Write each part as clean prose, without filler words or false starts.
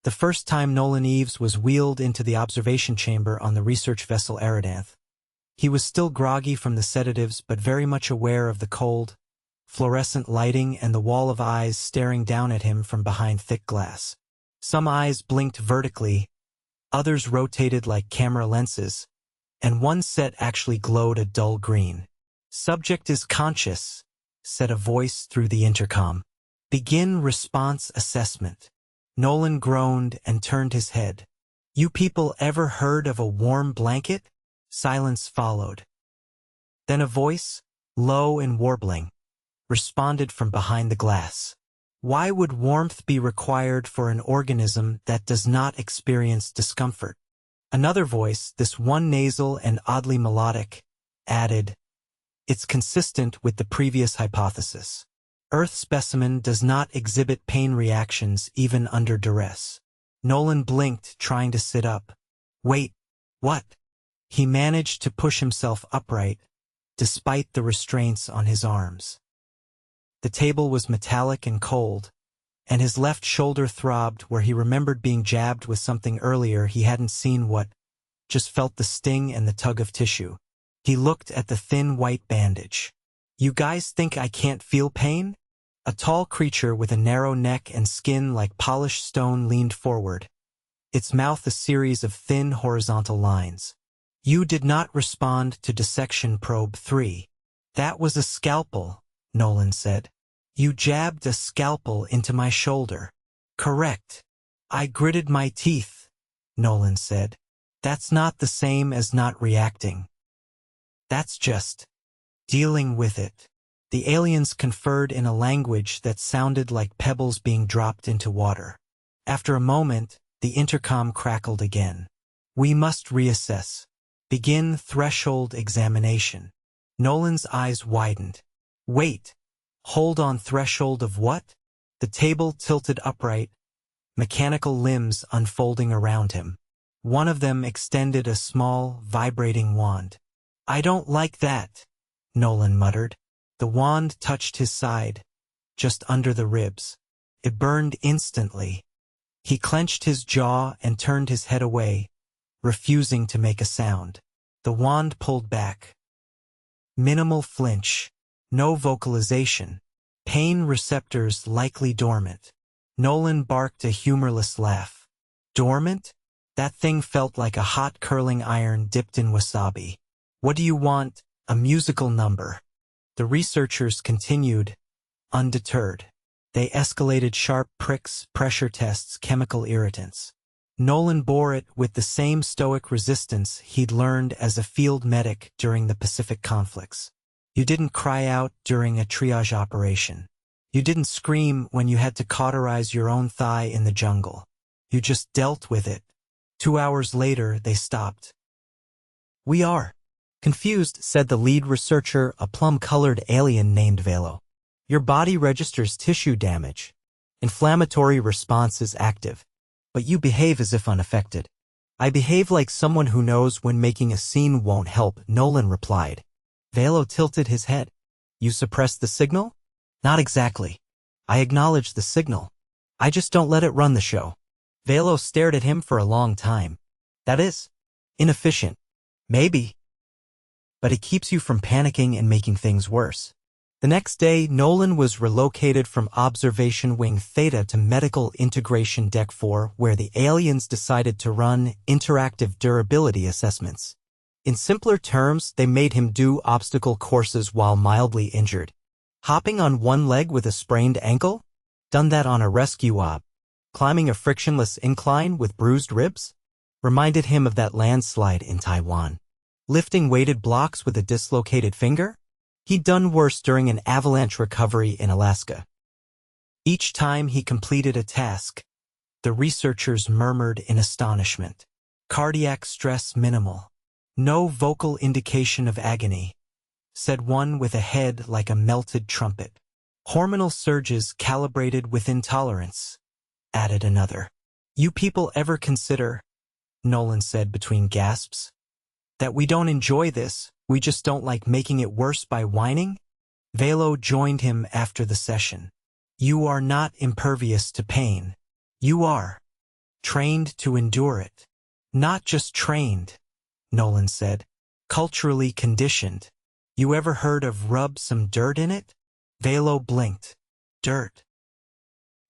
The first time Nolan Eaves was wheeled into the observation chamber on the research vessel Eridanth. He was still groggy from the sedatives but very much aware of the cold, fluorescent lighting and the wall of eyes staring down at him from behind thick glass. Some eyes blinked vertically, others rotated like camera lenses, and one set actually glowed a dull green. "Subject is conscious," said a voice through the intercom. "Begin response assessment." Nolan groaned and turned his head. "You people ever heard of a warm blanket?" Silence followed. Then a voice, low and warbling, responded from behind the glass. "Why would warmth be required for an organism that does not experience discomfort?" Another voice, this one nasal and oddly melodic, added, "It's consistent with the previous hypothesis. Earth specimen does not exhibit pain reactions even under duress." Nolan blinked, trying to sit up. "Wait, what?" He managed to push himself upright, despite the restraints on his arms. The table was metallic and cold, and his left shoulder throbbed where he remembered being jabbed with something earlier. He hadn't seen what, just felt the sting and the tug of tissue. He looked at the thin white bandage. "You guys think I can't feel pain?" A tall creature with a narrow neck and skin like polished stone leaned forward, its mouth a series of thin horizontal lines. "You did not respond to dissection probe 3. "That was a scalpel," Nolan said. "You jabbed a scalpel into my shoulder." "Correct." "I gritted my teeth," Nolan said. "That's not the same as not reacting. That's just dealing with it." The aliens conferred in a language that sounded like pebbles being dropped into water. After a moment, the intercom crackled again. "We must reassess. Begin threshold examination." Nolan's eyes widened. "Wait. Hold on, threshold of what?" The table tilted upright, mechanical limbs unfolding around him. One of them extended a small, vibrating wand. "I don't like that," Nolan muttered. The wand touched his side, just under the ribs. It burned instantly. He clenched his jaw and turned his head away, refusing to make a sound. The wand pulled back. Minimal flinch. No vocalization. Pain receptors likely dormant. Nolan barked a humorless laugh. "Dormant?" That thing felt like a hot curling iron dipped in wasabi. "What do you want? A musical number?" The researchers continued, undeterred. They escalated sharp pricks, pressure tests, chemical irritants. Nolan bore it with the same stoic resistance he'd learned as a field medic during the Pacific conflicts. You didn't cry out during a triage operation. You didn't scream when you had to cauterize your own thigh in the jungle. You just dealt with it. 2 hours later, they stopped. "We are confused," said the lead researcher, a plum-colored alien named Velo. "Your body registers tissue damage. Inflammatory response is active. But you behave as if unaffected." "I behave like someone who knows when making a scene won't help," Nolan replied. Velo tilted his head. "You suppress the signal?" "Not exactly. I acknowledge the signal. I just don't let it run the show." Velo stared at him for a long time. "That is inefficient." "Maybe. But it keeps you from panicking and making things worse." The next day, Nolan was relocated from Observation Wing Theta to Medical Integration Deck 4, where the aliens decided to run interactive durability assessments. In simpler terms, they made him do obstacle courses while mildly injured. Hopping on one leg with a sprained ankle? Done that on a rescue op. Climbing a frictionless incline with bruised ribs? Reminded him of that landslide in Taiwan. Lifting weighted blocks with a dislocated finger? He'd done worse during an avalanche recovery in Alaska. Each time he completed a task, the researchers murmured in astonishment. "Cardiac stress minimal. No vocal indication of agony," said one with a head like a melted trumpet. "Hormonal surges calibrated within tolerance," added another. "You people ever consider," Nolan said between gasps, "that we don't enjoy this, we just don't like making it worse by whining?" Velo joined him after the session. "You are not impervious to pain. You are trained to endure it. Not just trained, Nolan said. Culturally conditioned. You ever heard of rub some dirt in it? Velo blinked. Dirt.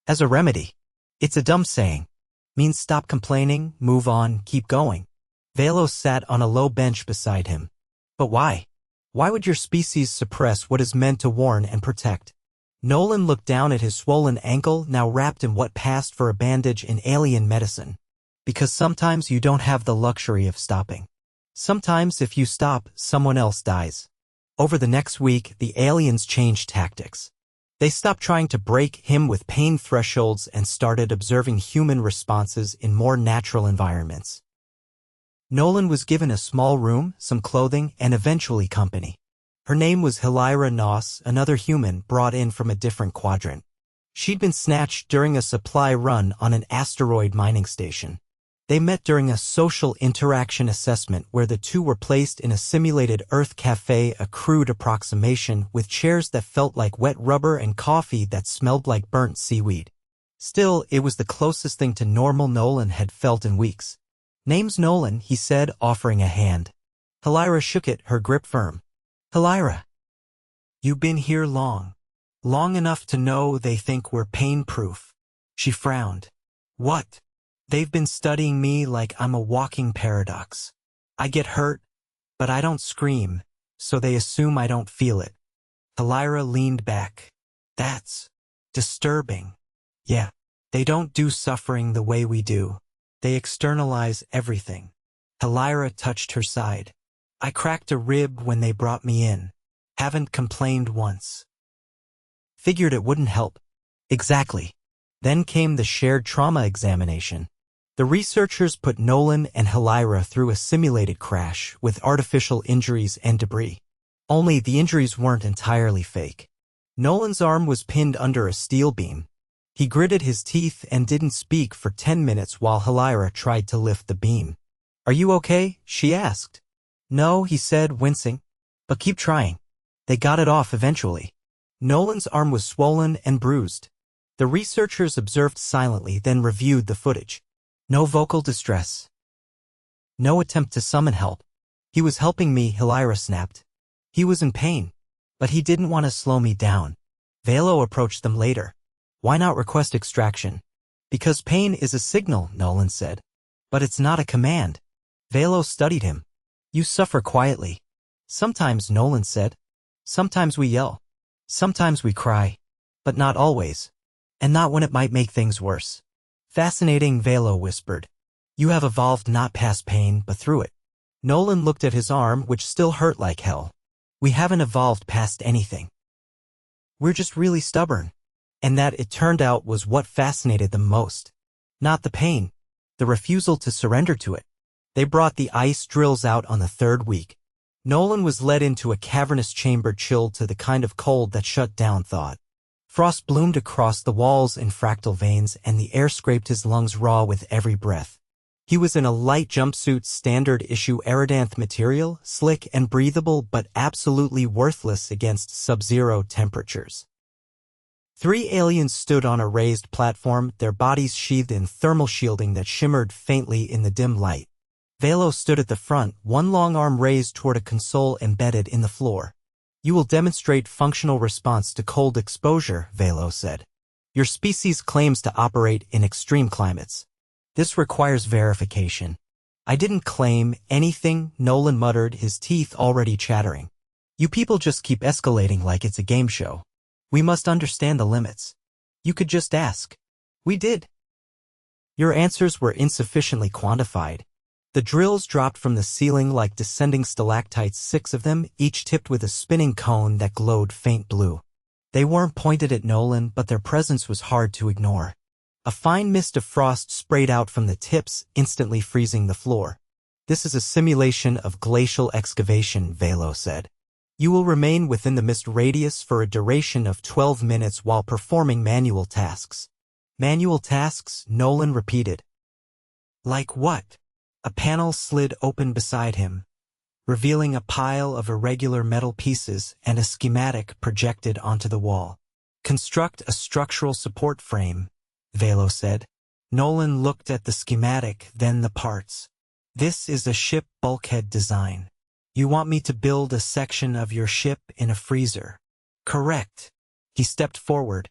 As a remedy. It's a dumb saying. Means stop complaining, move on, keep going. Velo sat on a low bench beside him. But why? Why would your species suppress what is meant to warn and protect? Nolan looked down at his swollen ankle, now wrapped in what passed for a bandage in alien medicine. Because sometimes you don't have the luxury of stopping. Sometimes if you stop, someone else dies. Over the next week, the aliens changed tactics. They stopped trying to break him with pain thresholds and started observing human responses in more natural environments. Nolan was given a small room, some clothing, and eventually company. Her name was Helira, another human brought in from a different quadrant. She'd been snatched during a supply run on an asteroid mining station. They met during a social interaction assessment where the two were placed in a simulated Earth cafe, a crude approximation with chairs that felt like wet rubber and coffee that smelled like burnt seaweed. Still, it was the closest thing to normal Nolan had felt in weeks. Name's Nolan, he said, offering a hand. Helira shook it, her grip firm. Helira. You've been here long. Long enough to know they think we're pain-proof. She frowned. What? They've been studying me like I'm a walking paradox. I get hurt, but I don't scream, so they assume I don't feel it. Helira leaned back. That's disturbing. Yeah, they don't do suffering the way we do. They externalize everything. Helira touched her side. I cracked a rib when they brought me in. Haven't complained once. Figured it wouldn't help. Exactly. Then came the shared trauma examination. The researchers put Nolan and Helira through a simulated crash with artificial injuries and debris. Only the injuries weren't entirely fake. Nolan's arm was pinned under a steel beam. He gritted his teeth and didn't speak for 10 minutes while Helira tried to lift the beam. Are you okay? She asked. No, he said, wincing. But keep trying. They got it off eventually. Nolan's arm was swollen and bruised. The researchers observed silently, then reviewed the footage. No vocal distress. No attempt to summon help. He was helping me, Helira snapped. He was in pain, but he didn't want to slow me down. Velo approached them later. Why not request extraction? Because pain is a signal, Nolan said. But it's not a command. Velo studied him. You suffer quietly. Sometimes, Nolan said. Sometimes we yell. Sometimes we cry. But not always. And not when it might make things worse. Fascinating, Velo whispered. You have evolved not past pain, but through it. Nolan looked at his arm, which still hurt like hell. We haven't evolved past anything. We're just really stubborn. And that, it turned out, was what fascinated them most. Not the pain. The refusal to surrender to it. They brought the ice drills out on the third week. Nolan was led into a cavernous chamber chilled to the kind of cold that shut down thought. Frost bloomed across the walls in fractal veins, and the air scraped his lungs raw with every breath. He was in a light jumpsuit, standard-issue Eridanth material, slick and breathable but absolutely worthless against sub-zero temperatures. 3 aliens stood on a raised platform, their bodies sheathed in thermal shielding that shimmered faintly in the dim light. Velo stood at the front, one long arm raised toward a console embedded in the floor. You will demonstrate functional response to cold exposure, Velo said. Your species claims to operate in extreme climates. This requires verification. I didn't claim anything, Nolan muttered, his teeth already chattering. You people just keep escalating like it's a game show. We must understand the limits. You could just ask. We did. Your answers were insufficiently quantified. The drills dropped from the ceiling like descending stalactites, 6 of them, each tipped with a spinning cone that glowed faint blue. They weren't pointed at Nolan, but their presence was hard to ignore. A fine mist of frost sprayed out from the tips, instantly freezing the floor. This is a simulation of glacial excavation, Velo said. You will remain within the mist radius for a duration of 12 minutes while performing manual tasks. Manual tasks, Nolan repeated. Like what? A panel slid open beside him, revealing a pile of irregular metal pieces and a schematic projected onto the wall. Construct a structural support frame, Velo said. Nolan looked at the schematic, then the parts. This is a ship bulkhead design. You want me to build a section of your ship in a freezer? Correct. He stepped forward,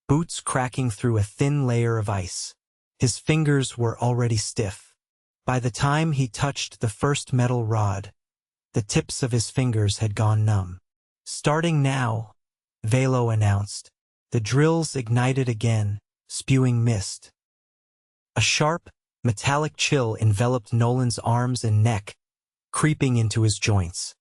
boots cracking through a thin layer of ice. His fingers were already stiff. By the time he touched the first metal rod, the tips of his fingers had gone numb. Starting now, Velo announced. The drills ignited again, spewing mist. A sharp, metallic chill enveloped Nolan's arms and neck, creeping into his joints.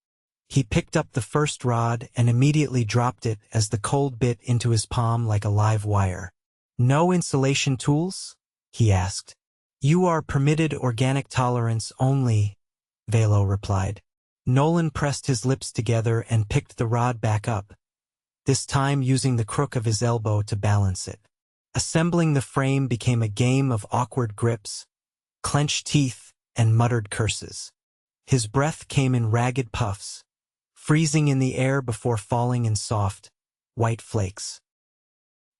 He picked up the first rod and immediately dropped it as the cold bit into his palm like a live wire. No insulation tools? He asked. You are permitted organic tolerance only, Velo replied. Nolan pressed his lips together and picked the rod back up, this time using the crook of his elbow to balance it. Assembling the frame became a game of awkward grips, clenched teeth, and muttered curses. His breath came in ragged puffs, freezing in the air before falling in soft, white flakes.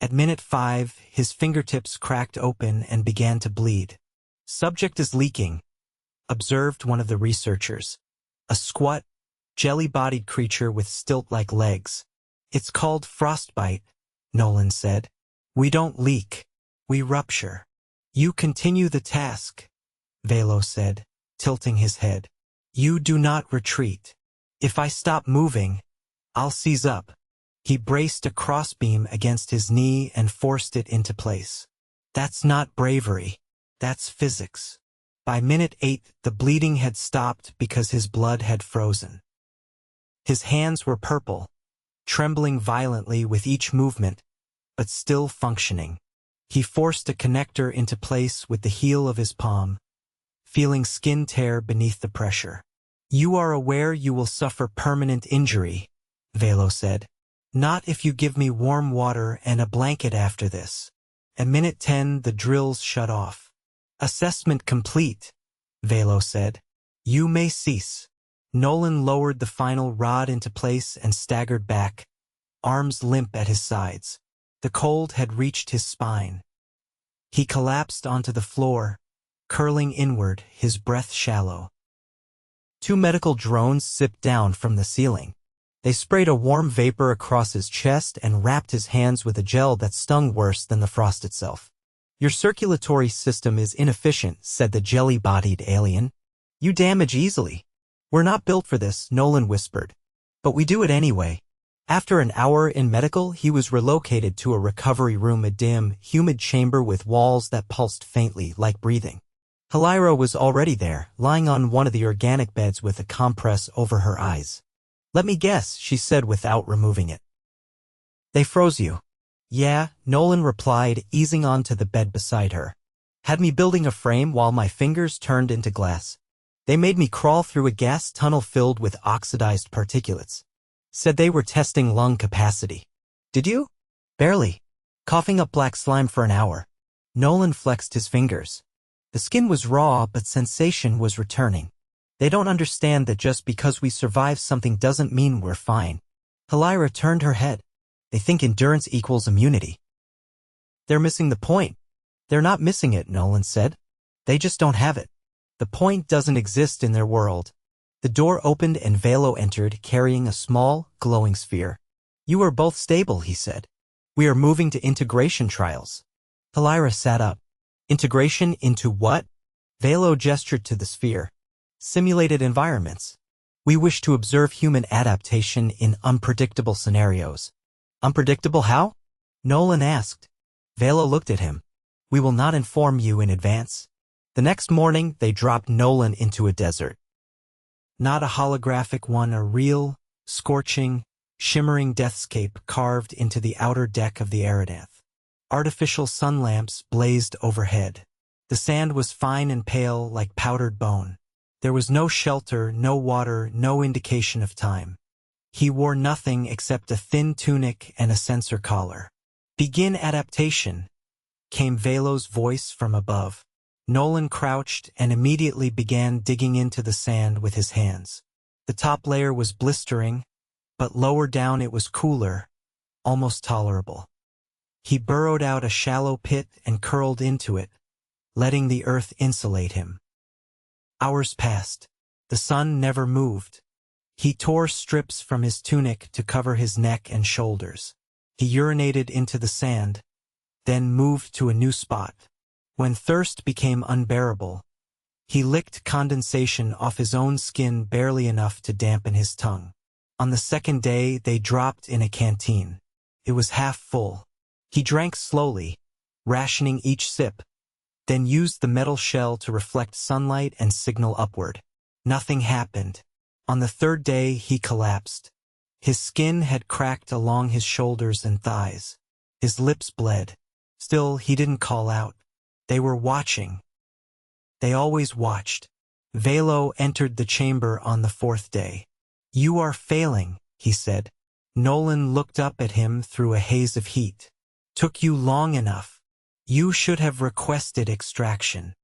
At minute 5, his fingertips cracked open and began to bleed. Subject is leaking, observed one of the researchers. A squat, jelly-bodied creature with stilt-like legs. It's called frostbite, Nolan said. We don't leak. We rupture. You continue the task, Velo said, tilting his head. You do not retreat. If I stop moving, I'll seize up. He braced a crossbeam against his knee and forced it into place. That's not bravery. That's physics. By minute 8, the bleeding had stopped because his blood had frozen. His hands were purple, trembling violently with each movement, but still functioning. He forced a connector into place with the heel of his palm, feeling skin tear beneath the pressure. You are aware you will suffer permanent injury, Velo said. Not if you give me warm water and a blanket after this. At minute 10, the drills shut off. Assessment complete, Velo said. You may cease. Nolan lowered the final rod into place and staggered back, arms limp at his sides. The cold had reached his spine. He collapsed onto the floor, curling inward, his breath shallow. 2 medical drones zipped down from the ceiling. They sprayed a warm vapor across his chest and wrapped his hands with a gel that stung worse than the frost itself. Your circulatory system is inefficient, said the jelly-bodied alien. You damage easily. We're not built for this, Nolan whispered. But we do it anyway. After an hour in medical, he was relocated to a recovery room, a dim, humid chamber with walls that pulsed faintly, like breathing. Helira was already there, lying on one of the organic beds with a compress over her eyes. Let me guess, she said without removing it. They froze you. Yeah, Nolan replied, easing onto the bed beside her. Had me building a frame while my fingers turned into glass. They made me crawl through a gas tunnel filled with oxidized particulates. Said they were testing lung capacity. Did you? Barely. Coughing up black slime for an hour. Nolan flexed his fingers. The skin was raw, but sensation was returning. They don't understand that just because we survive something doesn't mean we're fine. Helira turned her head. They think endurance equals immunity. They're missing the point. They're not missing it, Nolan said. They just don't have it. The point doesn't exist in their world. The door opened and Velo entered, carrying a small, glowing sphere. You are both stable, he said. We are moving to integration trials. Helira sat up. Integration into what? Velo gestured to the sphere. Simulated environments. We wish to observe human adaptation in unpredictable scenarios. Unpredictable how? Nolan asked. Velo looked at him. We will not inform you in advance. The next morning, they dropped Nolan into a desert. Not a holographic one, a real, scorching, shimmering deathscape carved into the outer deck of the Aridath. Artificial sun lamps blazed overhead. The sand was fine and pale like powdered bone. There was no shelter, no water, no indication of time. He wore nothing except a thin tunic and a sensor collar. Begin adaptation, came Velo's voice from above. Nolan crouched and immediately began digging into the sand with his hands. The top layer was blistering, but lower down it was cooler, almost tolerable. He burrowed out a shallow pit and curled into it, letting the earth insulate him. Hours passed. The sun never moved. He tore strips from his tunic to cover his neck and shoulders. He urinated into the sand, then moved to a new spot. When thirst became unbearable, he licked condensation off his own skin barely enough to dampen his tongue. On the second day, they dropped in a canteen. It was half full. He drank slowly, rationing each sip, then used the metal shell to reflect sunlight and signal upward. Nothing happened. On the third day, he collapsed. His skin had cracked along his shoulders and thighs. His lips bled. Still, he didn't call out. They were watching. They always watched. Velo entered the chamber on the fourth day. "You are failing," he said. Nolan looked up at him through a haze of heat. "Took you long enough. You should have requested extraction.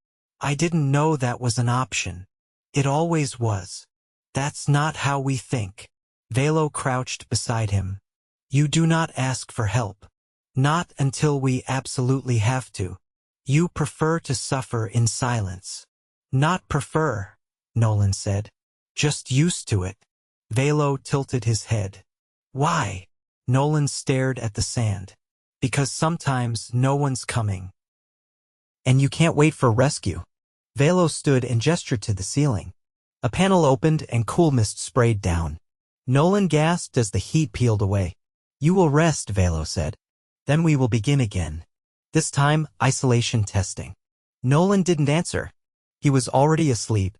I didn't know that was an option. It always was. That's not how we think." Velo crouched beside him. "You do not ask for help. Not until we absolutely have to. You prefer to suffer in silence." "Not prefer," Nolan said. "Just used to it." Velo tilted his head. "Why?" Nolan stared at the sand. "Because sometimes no one's coming. And you can't wait for rescue." Velo stood and gestured to the ceiling. A panel opened and cool mist sprayed down. Nolan gasped as the heat peeled away. "You will rest," Velo said. "Then we will begin again. This time, isolation testing." Nolan didn't answer. He was already asleep.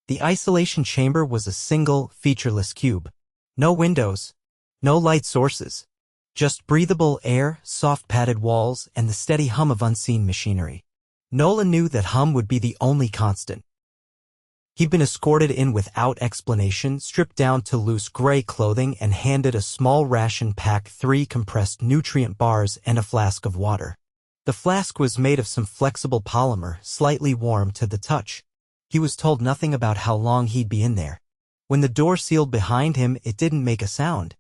The isolation chamber was a single, featureless cube. No windows. No light sources. Just breathable air, soft padded walls, and the steady hum of unseen machinery. Nolan knew that hum would be the only constant. He'd been escorted in without explanation, stripped down to loose gray clothing, and handed a small ration pack, 3 compressed nutrient bars, and a flask of water. The flask was made of some flexible polymer, slightly warm to the touch. He was told nothing about how long he'd be in there. When the door sealed behind him, it didn't make a sound.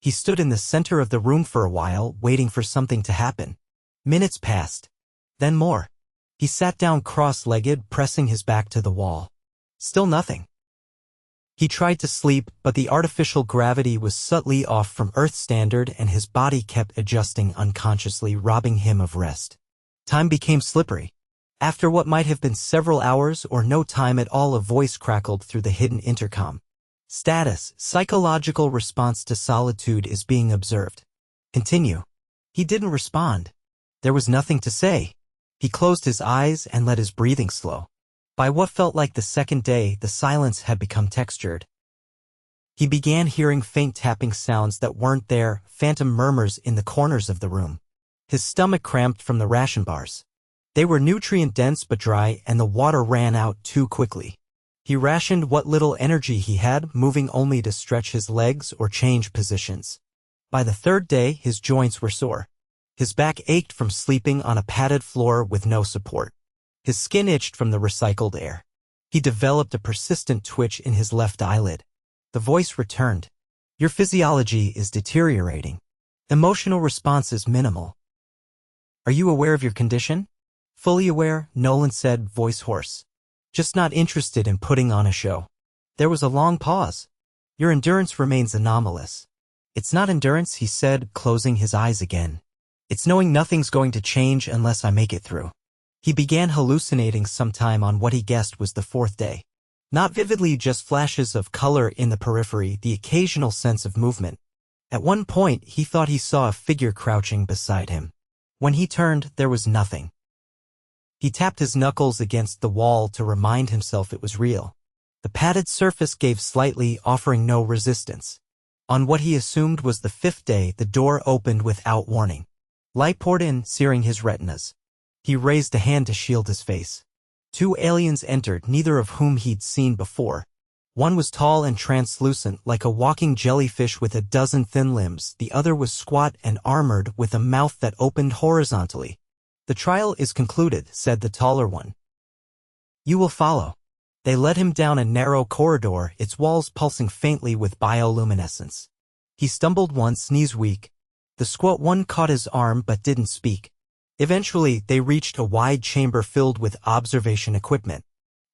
He stood in the center of the room for a while, waiting for something to happen. Minutes passed. Then more. He sat down cross-legged, pressing his back to the wall. Still nothing. He tried to sleep, but the artificial gravity was subtly off from Earth standard, and his body kept adjusting unconsciously, robbing him of rest. Time became slippery. After what might have been several hours or no time at all, a voice crackled through the hidden intercom. "Status, psychological response to solitude is being observed. Continue." He didn't respond. There was nothing to say. He closed his eyes and let his breathing slow. By what felt like the second day, the silence had become textured. He began hearing faint tapping sounds that weren't there, phantom murmurs in the corners of the room. His stomach cramped from the ration bars. They were nutrient-dense but dry, and the water ran out too quickly. He rationed what little energy he had, moving only to stretch his legs or change positions. By the third day, his joints were sore. His back ached from sleeping on a padded floor with no support. His skin itched from the recycled air. He developed a persistent twitch in his left eyelid. The voice returned. "Your physiology is deteriorating. Emotional response is minimal. Are you aware of your condition?" "Fully aware," Nolan said, voice hoarse. "Just not interested in putting on a show." There was a long pause. "Your endurance remains anomalous." "It's not endurance," he said, closing his eyes again. "It's knowing nothing's going to change unless I make it through." He began hallucinating sometime on what he guessed was the fourth day. Not vividly, just flashes of color in the periphery, the occasional sense of movement. At one point, he thought he saw a figure crouching beside him. When he turned, there was nothing. He tapped his knuckles against the wall to remind himself it was real. The padded surface gave slightly, offering no resistance. On what he assumed was the fifth day, the door opened without warning. Light poured in, searing his retinas. He raised a hand to shield his face. 2 aliens entered, neither of whom he'd seen before. One was tall and translucent, like a walking jellyfish with a dozen thin limbs. The other was squat and armored, with a mouth that opened horizontally. "The trial is concluded," said the taller one. "You will follow." They led him down a narrow corridor, its walls pulsing faintly with bioluminescence. He stumbled once, knees weak. The squat one caught his arm but didn't speak. Eventually, they reached a wide chamber filled with observation equipment.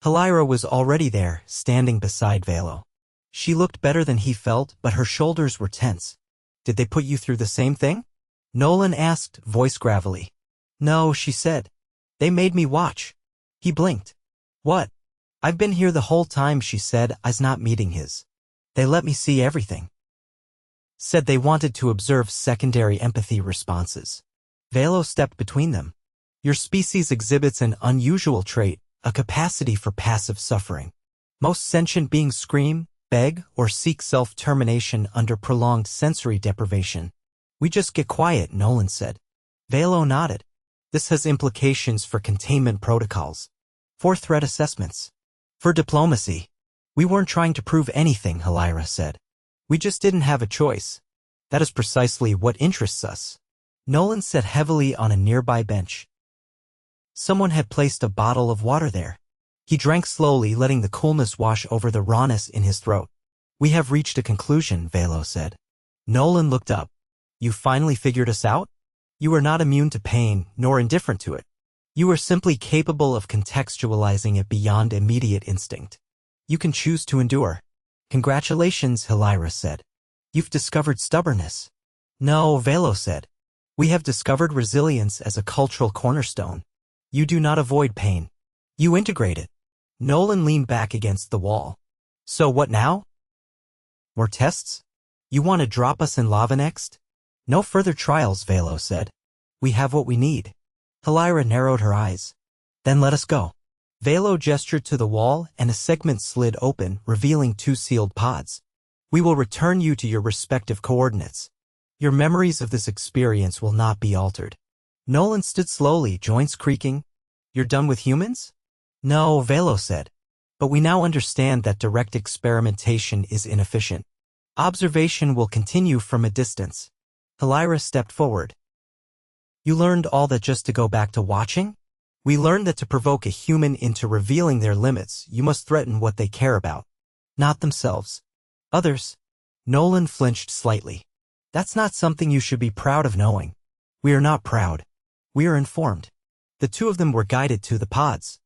Helira was already there, standing beside Velo. She looked better than he felt, but her shoulders were tense. "Did they put you through the same thing?" Nolan asked, voice gravelly. "No," she said. "They made me watch." He blinked. "What?" "I've been here the whole time," she said, eyes not meeting his. "They let me see everything." Said they wanted to observe secondary empathy responses. Velo stepped between them. "Your species exhibits an unusual trait, a capacity for passive suffering. Most sentient beings scream, beg, or seek self-termination under prolonged sensory deprivation. We just get quiet," Nolan said. Velo nodded. "This has implications for containment protocols, for threat assessments, for diplomacy." "We weren't trying to prove anything," Helira said. "We just didn't have a choice. That is precisely what interests us." Nolan sat heavily on a nearby bench. Someone had placed a bottle of water there. He drank slowly, letting the coolness wash over the rawness in his throat. "We have reached a conclusion," Velo said. Nolan looked up. "You finally figured us out? You are not immune to pain, nor indifferent to it. You are simply capable of contextualizing it beyond immediate instinct. You can choose to endure." "Congratulations," Helira said. "You've discovered stubbornness." "No," Velo said. "We have discovered resilience as a cultural cornerstone. You do not avoid pain. You integrate it." Nolan leaned back against the wall. "So what now? More tests? You want to drop us in lava next?" "No further trials," Velo said. "We have what we need." Helira narrowed her eyes. "Then let us go." Velo gestured to the wall, and a segment slid open, revealing 2 sealed pods. "We will return you to your respective coordinates. Your memories of this experience will not be altered." Nolan stood slowly, joints creaking. "You're done with humans?" "No," Velo said. "But we now understand that direct experimentation is inefficient. Observation will continue from a distance." Helira stepped forward. "You learned all that just to go back to watching?" "We learned that to provoke a human into revealing their limits, you must threaten what they care about. Not themselves. Others." Nolan flinched slightly. "That's not something you should be proud of knowing." "We are not proud. We are informed." The 2 of them were guided to the pods.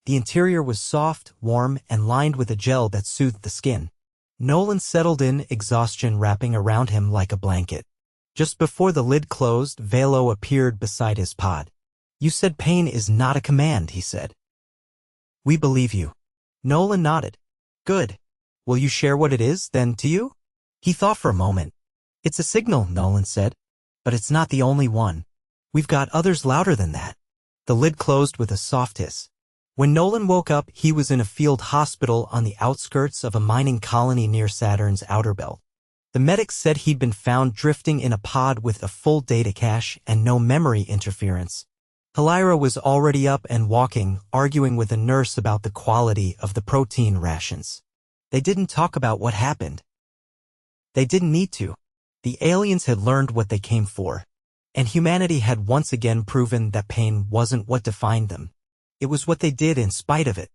The interior was soft, warm, and lined with a gel that soothed the skin. Nolan settled in, exhaustion wrapping around him like a blanket. Just before the lid closed, Velo appeared beside his pod. "You said pain is not a command," he said. "We believe you." Nolan nodded. "Good. Will you share what it is, then, to you?" He thought for a moment. "It's a signal," Nolan said. "But it's not the only one. We've got others louder than that." The lid closed with a soft hiss. When Nolan woke up, he was in a field hospital on the outskirts of a mining colony near Saturn's outer belt. The medics said he'd been found drifting in a pod with a full data cache and no memory interference. Helira was already up and walking, arguing with a nurse about the quality of the protein rations. They didn't talk about what happened. They didn't need to. The aliens had learned what they came for, and humanity had once again proven that pain wasn't what defined them. It was what they did in spite of it.